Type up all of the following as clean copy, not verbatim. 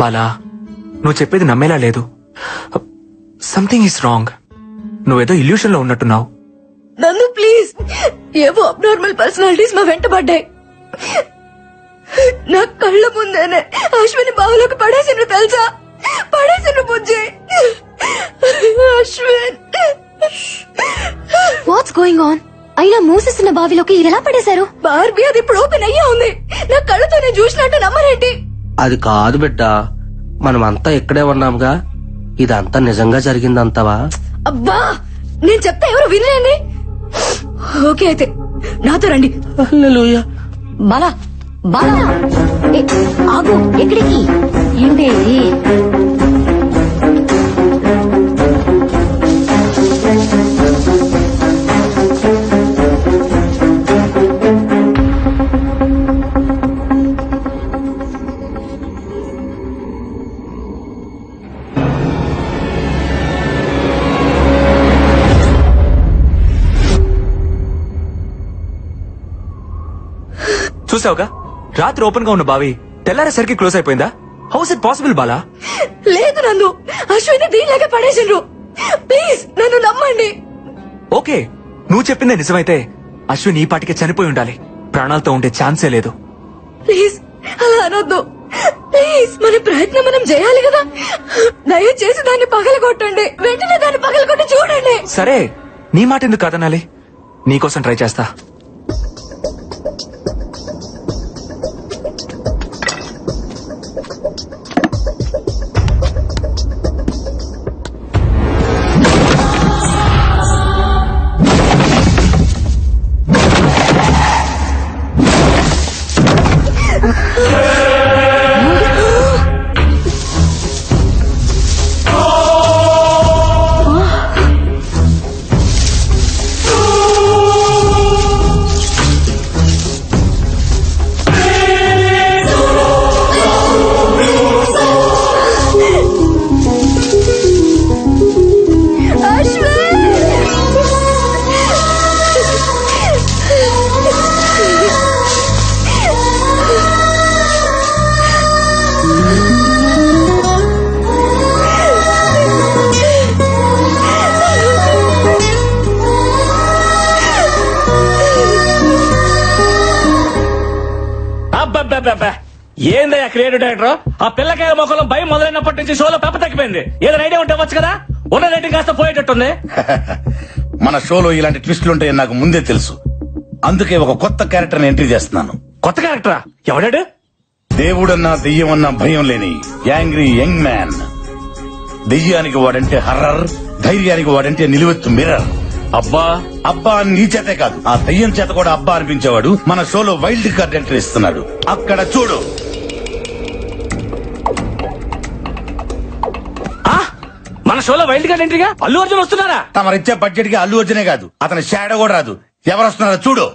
బాలా, నువ్వు చెప్పేది నమ్మేలా లేదు. Something is wrong. నువ్వేదో ఇల్యూషన్ లో ఉన్నట్టున్నావు. నన్ను ప్లీజ్, ఏవో అబ్నార్మల్ పర్సనాలిటీస్ మా వెంట పడ్డాయి. నా కళ్ళ ముందేనే అశ్విని బావులోకి పడేసిండ్రు తెలుసా? పడేసిండ్రు బుజ్జి. Ashwin, what's going on? అయినా మూసేస్తున్న బావిలోకి ఇలా పడేశారు? బార్బీ, అది ఇప్పుడు ఓపెన్ అయ్యా ఉంది. నా కళ్ళతోనే చూసినట్టు నమ్మరేంటి? అది కాదు బిడ్డ, మనమంతా ఇక్కడే ఉన్నాంగా. ఇదంతా నిజంగా జరిగిందంతావా? అబ్బా, నేను చెప్తే ఎవరు వినలేండి. ఓకే అయితే నాతో రండి. బాలా బాలా, ఆగు. ఎక్కడికి? ఏంటేది? చూసావుగా, రాత్రి ఓపెన్ గా ఉన్న బావి తెల్లారేసరికి క్లోజ్ అయిపోయిందా? House it possible Bala? లేదు నన్ను, అశ్విని దీనిలాగే పడేసిండ్రు. ప్లీజ్ నన్ను నమ్మండి. ఓకే, నువ్వు చెప్పిందే నిజమైతే అశ్విన్ ఈ పాటికి చనిపోయి ఉండాలి. ప్రాణాలతో ఉండే ఛాన్సే లేదు. ప్లీజ్ అలా అనొద్దు. ప్లీజ్, మన ప్రయత్నం మనం చేయాలి కదా. దయచేసి దాన్ని పగలగొట్టండి. వెంటనే దాన్ని పగలగొట్టి చూడండి. సరే, నీ మాట ఎందుకు కాదనాలి? నీకోసం ట్రై చేస్తా. ఏందయ్యా క్రియేటివ్ డైరెక్టర్? ఆ పిల్లకాయ మొక్కలో భయం మొదలైనప్పటి నుంచి షోలో పెప్ప తగ్గిపోయింది. ఏదైనా ఐడియా ఉంటే వచ్చు కదా. ఉన్న రేటింగ్ కాస్త పోయేటట్టుంది. మన షోలో ఇలాంటి ట్విస్టులుంటాయని నాకు ముందే తెలుసు. అందుకే ఒక కొత్త క్యారెక్టర్ ఎంట్రీ చేస్తున్నాను. కొత్త క్యారెక్టరా? ఎవడాడు? దేవుడన్నా దెయ్యమన్నా భయం లేని యాంగ్రీ యంగ్ మ్యాన్. దెయ్యానికి వాడంటే హర్రర్, ధైర్యానికి వాడంటే నిలువెత్తు మిర్రర్. అబ్బా అబ్బా అని నీ చేతే కాదు, ఆ దెయ్యం చేత కూడా అబ్బా అనిపించేవాడు మన షోలో వైల్డ్ కార్డ్ ఎంట్రీ ఇస్తున్నాడు. అక్కడ చూడు. మన షోలో వైల్డ్ కార్డ్ ఎంట్రీగా అల్లు అర్జున్ వస్తున్నారా? తమరిచ్చే బడ్జెట్ కి అల్లు అర్జునే కాదు, అతని షాడో కూడా రాదు. ఎవరు వస్తున్నారో చూడు.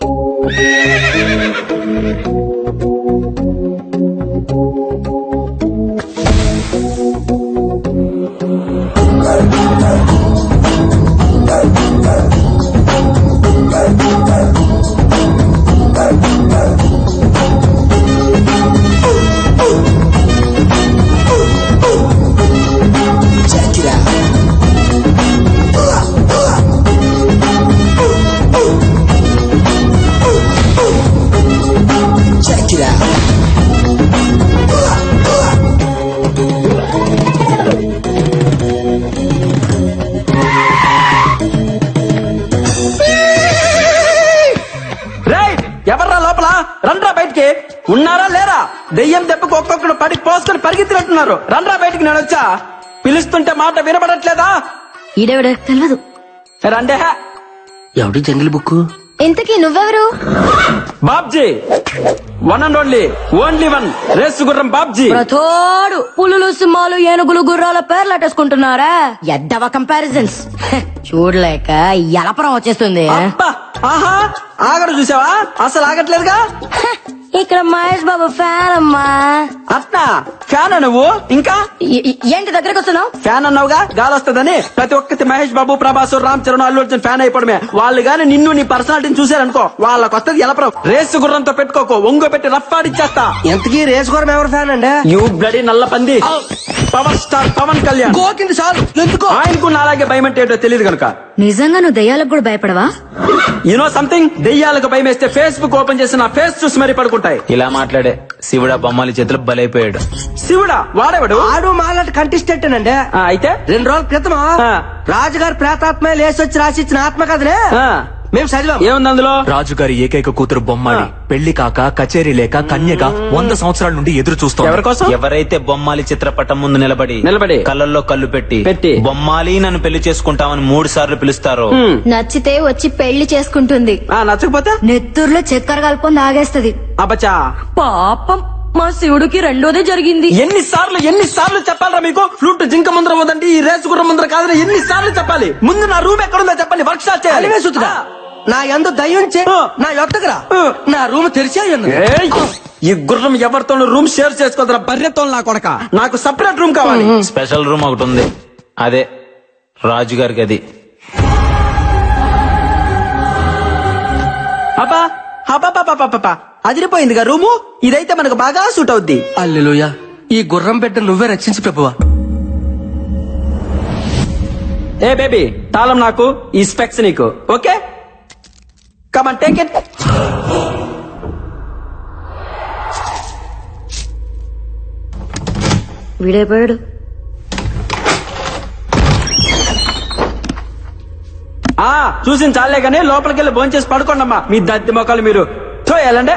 ఎవర్రా లోపల? రండ్రా బయటికి. ఉన్నారా లేరా? దెయ్యం దెబ్బకు ఒక్కొక్కడు పడి పోసుకొని పరిగెత్తినట్టున్నారు. రండ్రా బయటికి. నేను వచ్చా. పిలుస్తుంటే మాట వినబడట్లేదా? ఈడెవడ తెలియదు. రండే. ఎవడి జంగిల్ బుక్? ఇంతకీ నువ్వెవరు? Babji, one and only one race గుర్రం బాబ్జీ. ప్రతోడు పులులు, సింహాలు, ఏనుగులు, గుర్రాల పేర్లు అట్టేసుకుంటున్నారా? ఎద్దవ కంపారిజన్స్ చూడలేక ఎలపరం వచ్చేస్తుంది. ఆగడు చూసావా? అసలు ఆగట్లేదుగా. ఇక్కడ మహేష్ బాబు బాబు ఫ్యాన్ అమ్మా. అట్నా ఫ్యాన్ నువ్వు ఇంకా ఏంటి దగ్గరకు వస్తున్నావు? ఫ్యాన్ అన్నావుగా గాలి వస్తుందని ప్రతి ఒక్కటి మహేష్ బాబు, ప్రభాస్, రామ్ చరణ్, అల్లు అర్జున్ ఫ్యాన్ అయిపోవడమే. వాళ్ళు గాని నిన్ను నీ పర్సనాలిటీని చూసారనుకో వాళ్ళకి వస్తుంది ఎలపరం. రేసు గుర్రంతో పెట్టుకోకు, ఒంగో పెట్టి రఫ్ ఆడిచ్చేస్తా. ఎంతకీ రేసు గుర్రం ఎవరు ఫ్యాన్ అండి? యూ బ్లడీ నల్ల పంది. Power star Pawan Kalyan. గోకింది చాలు. ఎందుకో ఆయనకు అలాగే భయం అంటే ఏంటో తెలియదు కనుక. నిజంగా నువ్వు దయ్యాలకు కూడా భయపడవా? యూనో సంథింగ్, దెయ్యాలకు భయం వేస్తే ఫేస్బుక్ ఓపెన్ చేసి నా ఫేస్ చూసి మరీ పడుకుంటాయి. ఇలా మాట్లాడే శివుడా బొమ్మాలి చేతులు బలైపోయాడు. శివుడా వాడేవాడు? ఆడు మాలాంటి కంటెస్టెంట్ అండి. అయితే 2 రోజుల క్రితం రాజుగారు ప్రేతాత్మ లేసొచ్చి రాసిచ్చిన ఆత్మకథనే మేము చదివాం. ఏముంది అందులో? రాజుగారి ఏకైక కూతురు బొమ్మాలి పెళ్లి కాక కచేరీ లేక కన్యగా 100 సంవత్సరాల నుండి ఎదురు చూస్తోంది. ఎవరి కోసం? ఎవరైతే బొమ్మాలి చిత్రపటం ముందు నిలబడి కళ్ళల్లో కళ్ళు పెట్టి బొమ్మాలి నన్ను పెళ్లి చేసుకుంటామని 3 సార్లు పిలుస్తారో నచ్చితే వచ్చి పెళ్లి చేసుకుంటుంది. నచ్చకపోతే నెత్తూరులో చక్కెర కలుపుకొని తాగేస్తది. అబ్బచా పాపం మా శివుడికి రెండోదే జరిగింది. ఎన్నిసార్లు చెప్పాలరా మీకు? ఫ్లూట్ జింక ముందర పోదండి, ఈ రేసు గుర్రం ముందర కాదని ఎన్నిసార్లు చెప్పాలి? ముందు నా రూమ్ ఎక్కడుందో చెప్పండి, వర్క్ షాప్ చేయాలి. నా ఎందు దయ్యం నా యొక్కరా నా రూమ్ తెరిచే ఏయ్, ఈ గుర్రం ఎవరితోనూ రూమ్ షేర్ చేసుకోదరా బర్రెతో నా కొడక. నాకు సపరేట్ రూమ్ కావాలి. స్పెషల్ రూమ్ ఒకటి ఉంది, అదే రాజుగారికి. అది అబ్బా అబ్బా అదిరిపోయిందిగా రూము. ఇదైతే మనకు బాగా సూట్ అవుద్ది. అల్లెలుయా, ఈ గుర్రం బిడ్డ నువ్వే రక్షించి ప్రభువా. ఏ బేబీ, తాళం నాకు, ఈ స్పెక్స్ నీకు. Okay, come on take it. వీడైపోయాడు. చూసిన చాలే గానీ లోపలికి వెళ్ళి భోంచేసి పడుకోండమ్మా. మీ దత్తి మొక్కలు మీరు తోయాలంటే.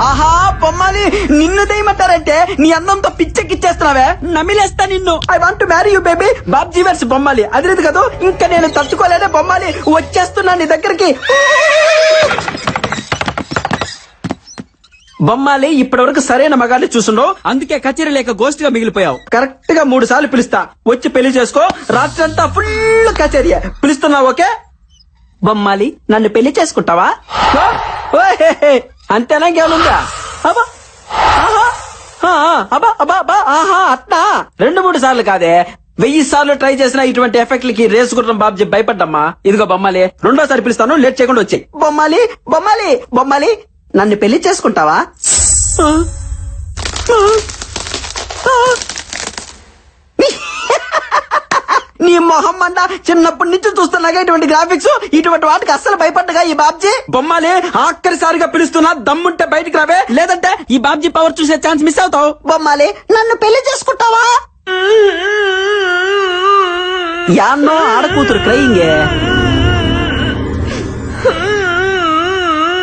ఆహా బొమ్మాలి, నిన్ను దేయమంటారంటే నీ అందంతో పిచ్చెక్కిచ్చేస్తున్నావే, నమిలేస్తా నిన్ను. I want to marry you baby. Babji వర్స్ బొమ్మాలి, అదిలేదు కదా. ఇంకా నేను తట్టుకోలేదే బొమ్మాలి, వచ్చేస్తున్నా నీ దగ్గరికి. బొమ్మాలి, ఇప్పటి వరకు సరైన మగాన్ని చూసుండవు, అందుకే కచేరీ లేక గోస్ట్ గా మిగిలిపోయావు. కరెక్ట్ గా 3 సార్లు పిలుస్తా, వచ్చి పెళ్లి చేసుకో. రాత్రి అంతా ఫుల్ కచేరీ. పిలుస్తున్నావు ఓకే? బొమ్మాలి, నన్ను పెళ్లి చేసుకుంటావా? అంతేనా, ఇంకేమనుందా? అబ్బా అబ్బా అబ్బా అబ్బా ఆహా అట్నా 2-3 సార్లు కాదే, 1000 సార్లు ట్రై చేసినా ఇటువంటి ఎఫెక్ట్లకి రేసు గుర్రం బాబ్జీ భయపడ్డమ్మా. ఇదిగో బొమ్మాలి, 2వ సారి పిలుస్తాను, లేట్ చేయకుండా వచ్చాయి. బొమ్మాలి బొమ్మాలి బొమ్మాలి, నన్ను పెళ్లి చేసుకుంటావా? నీ మొహం అంట, చిన్నప్పటి నుంచి చూస్తున్నాగా ఇటువంటి గ్రాఫిక్స్. ఇటువంటి వాటికి అస్సలు భయపడ్డగా ఈ బాబ్జీ. బొమ్మాలి, ఆఖరిసారిగా పిలుస్తున్నా, దమ్ముంటే బయటికి రావే, లేదంటే ఈ బాబ్జీ పవర్ చూసే ఛాన్స్ మిస్ అవుతావు. బొమ్మాలి, నన్ను పెళ్లి చేసుకుంటావా? యాన్నో ఆడకూతురు క్రయింగే.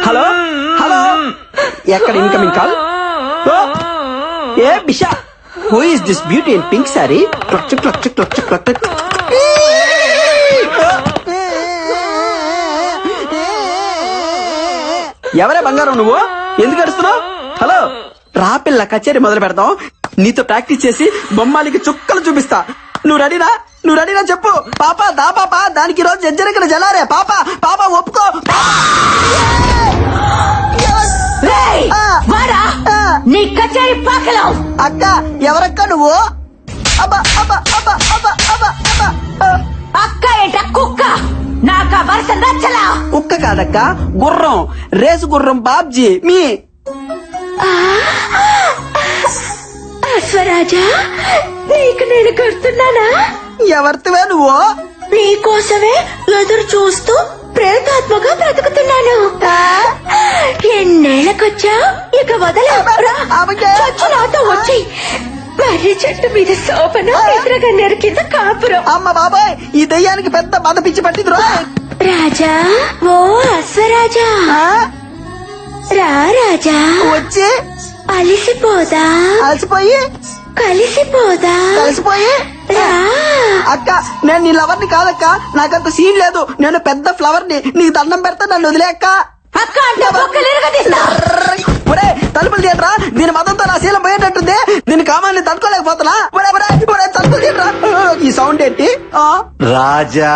హలో హలో, ఎక్కడ incoming call? A Bisha, who is this beauty in pink sorry? Clutch clutch clutch clutch. ఎవరే బంగారం నువ్వు? ఎందుకు అడుస్తున్నావు? హలో రా పిల్ల, కచేరీ మొదలు పెడతాం. నీతో ప్రాక్టీస్ చేసి బొమ్మాలికి చుక్కలు చూపిస్తా. నువ్వు రెడీనా చెప్పు. పాప దా పాప, దానికి రోజు జజ్జరికన జలారే. పాప పాప ఒప్పుకో. నీ కచేరీ పాకలో. అక్క ఎవరక్క నువ్వు? అబ్బా అబ్బా అబ్బా అబ్బా అబ్బా అబ్బా. అక్క ఏట కుక్క, నాకా వరుస నచ్చలా. కుక్క కాదక్క, గుర్రం, రేసు గుర్రం బాబ్జీ. మీ అశ్వరాజా, నీకు నేను కడుతున్నానా? ఎవరివే నువ్వు? నీకోసమే ఎదురు చూస్తూ ప్రేతాత్మగా బ్రతుకుతున్నాను. ఎన్నేళ్ళకొచ్చా, ఇక వదల. నాతో వచ్చి మర్రి చెట్టు మీద శోభన, ఎదురగన్నేరు కింద కాపురం. అమ్మ బాబాయ్, ఈ దయ్యానికి పెద్ద బాధ పిచ్చి పట్టింది. రాజా, ఓ అశ్వరాజా, రా రాజా, వచ్చి అలిసిపోదా, అలసిపోయి కలిసిపోయి రా. అక్క, నేను నీ లవర్ ని కాదక్క, నాకంత సీన్ లేదు. నేను పెద్ద ఫ్లవర్ ని, నీకు దండం పెడతా, నన్ను వదిలే అక్క. అక్క అంటే బొక్కలేరుగదీస్తా. ఒరే తలుపులు తీయట్రా, దీని మతంతో నా శీలం పోయేటట్టుంది. దీని కామాన్ని తట్టుకోలేకపోతున్నా. తలుపులు తీయట్రా. ఈ సౌండ్ ఏంటి? రాజా,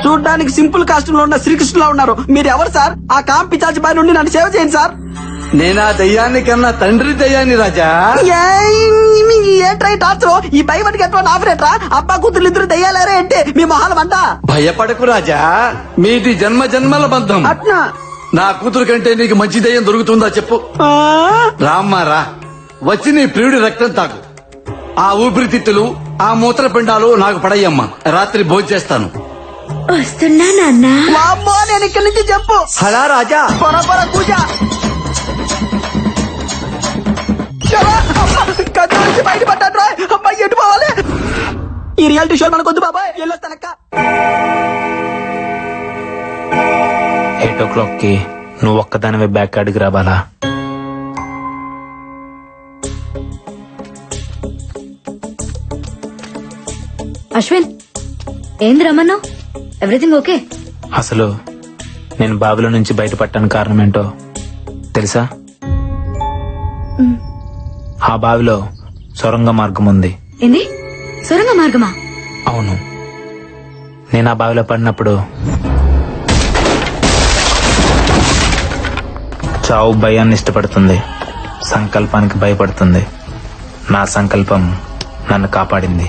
చూడడానికి సింపుల్ కాస్ట్యూమ్ లో ఉన్న శ్రీకృష్ణులా ఉన్నారు. మీరు ఎవరు సార్? ఆ కాంపి చాచి పై నుండి నన్ను సేవ చేయండి సార్. నేనా దయ్యాన్ని కన్నా తండ్రి దయ్యాన్ని రాజా. ఏంట్రా టార్చర్? ఈ భయపడికి ఎట్లా ఆఫరేట్రా? అబ్బా కూతురు ఇద్దరు దయ్యాలారే అంటే మీ మొహాలు అంట. భయపడకు రాజా, మీది జన్మ జన్మల బంధం. అట్నా? నా కూతురు కంటే నీకు మంచి దయ్యం దొరుకుతుందా చెప్పు. రామ్మా రా, వచ్చి నీ ప్రియుడి రక్తం తాకు. ఆ ఊపిరితిత్తులు, ఆ మూత్రపిండాలు నాకు పడయ్యమ్మా. రాత్రి భోంచేస్తాను. వస్తున్నా నాన్న. వామ్మో, నేను ఇక్కడి నుంచి చెప్పు. హలా రాజా, పొర పూజ కథ నుంచి బయటపడ్డా. అబ్బాయి ఎటు పోవాలి? ఈ రియాలిటీ షో మనకొద్దు బాబాయ్, వెళ్ళొస్తానక్క. 8 o'clock కి నువ్వు ఒక్కదానివే బ్యాక్ అడిగి రావాలా? అశ్విన్, ఏంది రమ్మన్నావు? Everything okay? అసలు నేను బావిలో నుంచి బయటపడటానికి కారణం ఏంటో తెలుసా? ఆ బావిలో సొరంగ మార్గం ఉంది. ఏంది? సొరంగ మార్గమా? అవును. నేను ఆ బావిలో పడినప్పుడు చావు భయాన్ని ఇష్టపడుతుంది, సంకల్పానికి భయపడుతుంది. నా సంకల్పం నన్ను కాపాడింది.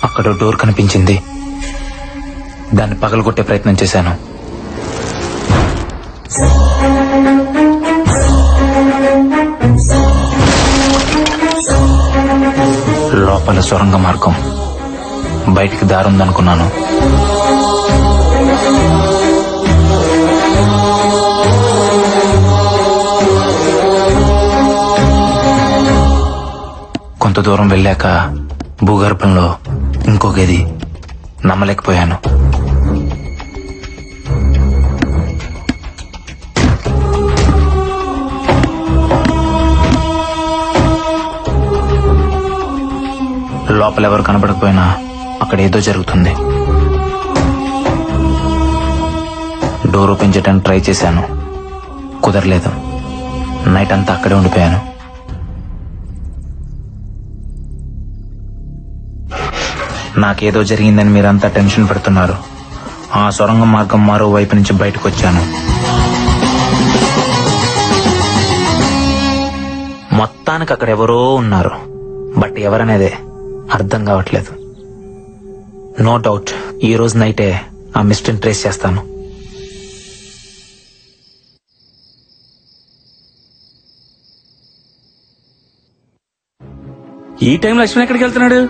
అక్కడ డోర్ కనిపించింది. దాన్ని పగలగొట్టే ప్రయత్నం చేశాను. లోపల సొరంగ మార్గం, బయటికి దారుందనుకున్నాను. కొంత దూరం వెళ్ళాక భూగర్భంలో ఇంకో గది. నమ్మలేకపోయాను. లోపల ఎవరు కనబడకపోయినా అక్కడ ఏదో జరుగుతుంది. డోర్ ఓపెన్ చేయడానికి ట్రై చేశాను, కుదరలేదు. నైట్ అంతా అక్కడే ఉండిపోయాను. నాకేదో జరిగిందని మీరంతా టెన్షన్ పెడుతున్నారు. ఆ సొరంగ మార్గం మరో వైపు నుంచి బయటకు వచ్చాను. మొత్తానికి అక్కడ ఎవరో ఉన్నారు, బట్ ఎవరనేదే అర్థం కావట్లేదు. నో డౌట్ ఈ రోజు నైటే ఆ మిస్టరీని ట్రేస్ చేస్తాను. ఈ టైం లక్ష్మణ్ ఎక్కడికి వెళ్తున్నాడు?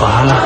బాలా